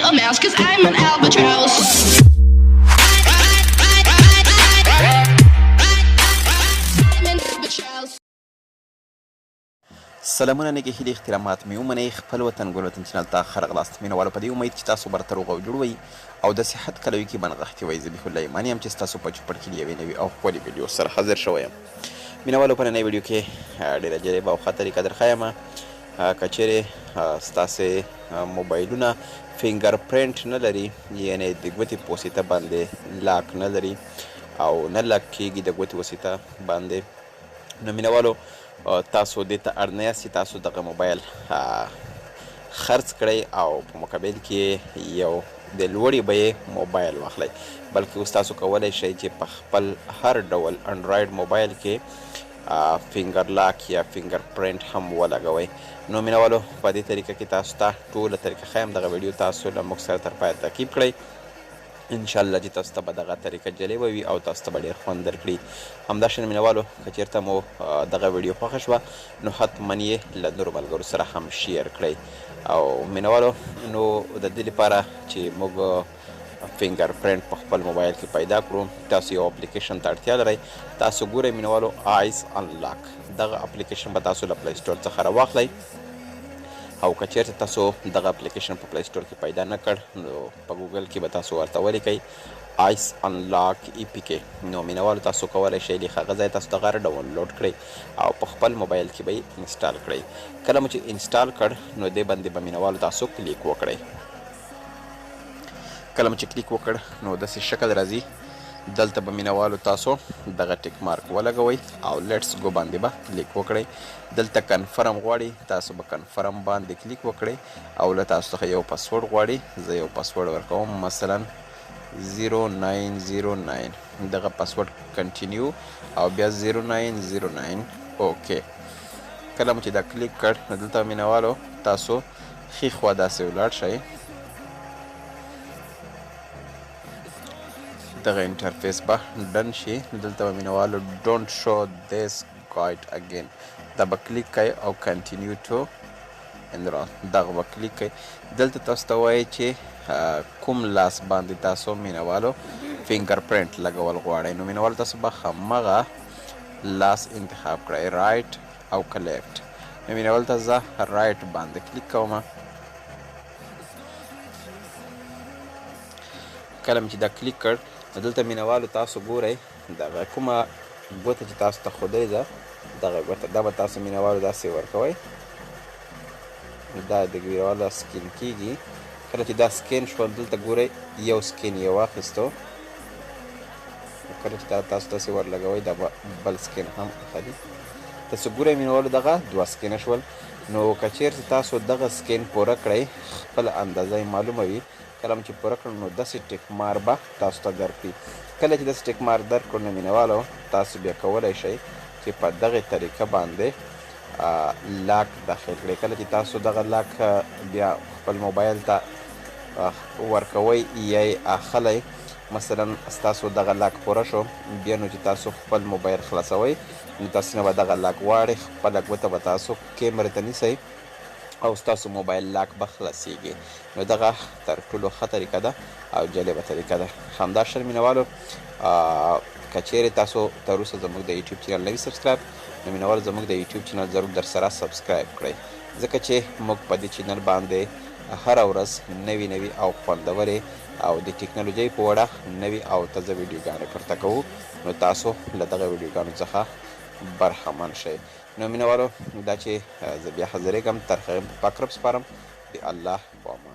a mouse, cause I'm an albatross. I'm an albatross. سلامونه نیکې هیلې احترامات مې ومنئ خپل وطن ګل وطن چینل ته ښه راغلاست مینهوالو په دې امید چې تاسو به راته روغ او جوړ وئ او د صحت کلوي کې به نغښتې وئ ذبیح الله ایماني یم چې ستاسو په چوپړ کې د یوې نوي او ښکلې ویډیو سره حاضر شوی یم مینهوالو په نننۍ ویډیو کې ډېره جالبه او ښه طریقه درښیم که چیرې ستاسې موبایلونه فینګر پرنټ نه لري یعنې د ګوتې په واسطه باندې لاک نه لري او نه لاک کیږي د ګوتې واسطه باندې نو مینهوالو تاسو دې ته اړ نه یاست چې تاسو دغه موبایل خرڅ کړئ او په مقابل کې یو د لوړې بیې موبایل واخلئ بلکې اوس تاسو کولی شئ چې په خپل هر ډول انډرایډ موبایل کې فینګر لاک یا فینګر پرنټ هم ولګوئ نو مینهوالو په دې طریقه کې تاسو ته ټوله طریقه ښیم دغه ویډیو تاسو له موږ سره تر پایه تعقیب کړئ انشاءالله چې تاسو ته به دغه طریقه جالبه وي او تاسو ته به ډېر خوند درکړي همداشان مینهوالو که چېرته مو دغه ویډیو خوښه شوه نو حتما یې له نورو ملګرو سره هم شیر کړئ او مینهوالو نو د دې لپاره چې موږ فینګر پرنټ په خپل موبایل کې پیدا کړو تاسو یو اپلیکیشن ته اړتیا لرئ تاسو ګورئ مینهوالو آیس انلاک دغه اپلیکیشن به تاسو له پلی سټور څخه راواخلئ او که چیرته تاسو دغه اپلیکیشن په پلی سټور کې پیدا نه کړ نو په ګوګل کې به تاسو ورته ولیکئ آیس انلاک ای پی کې نو مینهوالو تاسو کولی شئ د هغه ځای تاسو دغه ډاونلوډ کړئ او په خپل موبایل کې به یې انسټال کړئ کله مو چې انسټال کړ نو دې باندې به مینهوالو تاسو کلیک وکړئ کله مو چې کلیک وکړ نو داسې شکل راځي دلته به مینهوالو تاسو دغه ټیک مارک ولګوئ او لیټس گو باندې به کلیک وکړئ دلته کنفرم غواړي تاسو به کنفرم باندې کلیک وکړئ او له تاسو څخه یو پاسورډ غواړي زه یو پاسورډ ورکوم مثلا 0909 دغه پاسورډ کنټینیو او بیا 0909 اوکې کله مو چې دا کلیک کړ نو دلته مینهوالو تاسو ښي خوا داسې ولاړ شئ دغه انټرفیس به ډن شي دلته به مینهوالو ډونټ شو دیس ګایډ اگین دا به کلیک کوئ او کنټینیو ټو انرول دغه به کلیک کوئ دلته تاسو ته وایي چې کوم لاس باندې تاسو مینهوالو فینګر پرنټ لګول غواړئ نو مینهوالو تاسو به همغه لاس انتخاب کړئ رایټ او که لیفټ نو مینهوالو ته زه رایټ باندې کلیک کوم کله مې چې دا کلیک کړ دلته مینهوالو تاسو ګورئ دغه کومه ګوته چې تاسو ته ښودلې ده دغه ګوته دا به تاسو مینهوالو داسې ورکوئ دا د مینهوالو سکین کیږي کله چې دا سکین شول دلته ګورئ یو سکین یې واخیستو کله چې دا تاسو داسې ورلګوئ دا به بل سکین هم اخلي تاسو ګورئ مینهوالو دغه دوه سکینه شول نو که چیرته تاسو دغه سکین پوره کړئ خپله اندازه یې معلومه وي کله چې پوره کړو نو داسې ټیک مار به تاسو ته درکړي کله چې داسې ټیک مار درکړو نو مینهوالو تاسو بیا کولی شئ چې په دغې طریقه باندې لاک داخل کړئ کله چې تاسو دغه لاک بیا خپل موبایل ته ورکوئ یا یې اخلی مثلا ستاسو دغه لاک پوره شو بیا نو چې تاسو خپل موبایل خلاصوئ نو تاسو نه به دغه لاک غواړئ خپله ګوته به تاسو کیمرې ته نیسئ او ستاسو موبایل لاک به خلاصیږي نو دغه تر ټولو ښه طریقه ده او جالبه طریقه ده همداشان مینهوالو که چیرې تاسو تر اوسه زموږ د یوټیوب چینل نه وي سبسکرایب نو مینهوالو زموږ د یوټیوب چینل ضرور در سره سبسکرایب کړئ ځکه چې موږ په دې چینل باندې هره ورځ نوي نوي او خوندورې او د ټکنالوژۍ په وړه نوي او تازه ویډیوګانې پورته کوو نو تاسو له دغه ویډیوګانو څخه برخمن شئ نو مینهوالو دا چې زه بیا حاضرېږم تر هغې په پاک رب سپارم د الله په امان